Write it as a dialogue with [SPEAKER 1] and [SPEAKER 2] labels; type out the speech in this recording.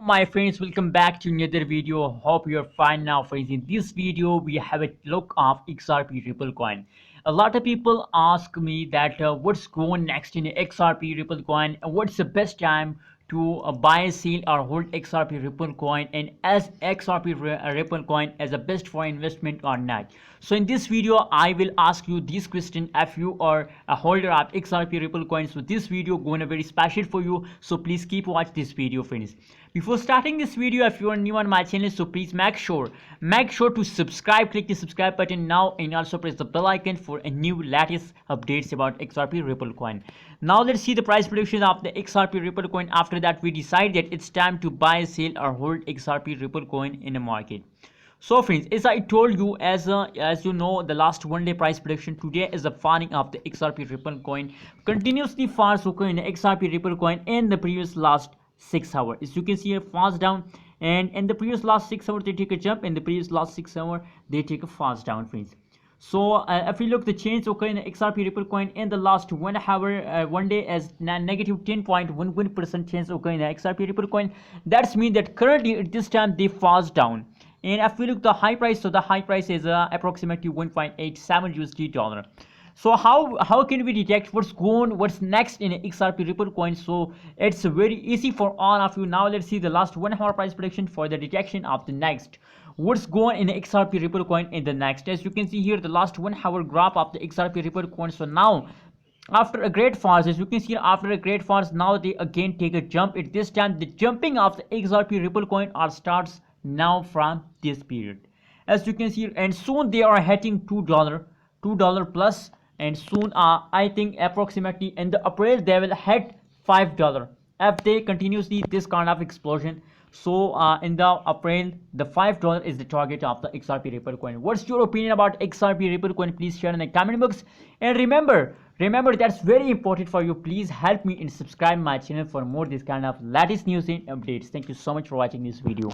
[SPEAKER 1] My friends, welcome back to another video. Hope you're fine now, friends. In this video we have a look of XRP Ripple coin. A lot of people ask me that what's going next in XRP Ripple coin, and what's the best time to buy, sell or hold XRP Ripple coin, and as XRP Ripple coin as a best for investment or not. So in this video I will ask you this question if you are a holder of XRP Ripple coin. So this video going to be very special for you, so please keep watch this video, friends. Before starting this video, if you are new on my channel, so please make sure to subscribe, click the subscribe button now, and also press the bell icon for a new latest updates about XRP Ripple coin. Now let's see the price prediction of the XRP Ripple coin. After that we decide that it's time to buy, sell or hold XRP Ripple coin in the market. So friends, as I told you, as you know, the last one day price prediction, today is the falling of the XRP Ripple coin. Continuously falls in the XRP Ripple coin in the previous last 6 hours. As you can see here, falls down, and in the previous last 6 hours they take a jump, in the previous last 6 hours they take a falls down, friends. So if we look the change in the XRP Ripple coin in the last 1 hour, one day, as negative 10.11% change in the XRP Ripple coin. That's mean that currently at this time they falls down. And if we look the high price, so the high price is approximately 1.87 USD dollar. So how can we detect what's next in XRP Ripple coin? So it's very easy for all of you. Now let's see the last 1 hour price prediction for the detection of the next. What's going in XRP Ripple coin in the next? As you can see here, the last 1 hour graph of the XRP Ripple coin. So now after a great falls, as you can see, after a great falls, now they again take a jump. At this time the jumping of the XRP Ripple coin starts now from this period, as you can see, and soon they are hitting $2 plus, and soon I think approximately in the April they will hit $5 if they continuously this kind of explosion. So in the April the $5 is the target of the XRP Ripple coin. What's your opinion about XRP Ripple coin? Please share in the comment box, and remember that's very important for you. Please help me and subscribe my channel for more this kind of latest news and updates. Thank you so much for watching this video.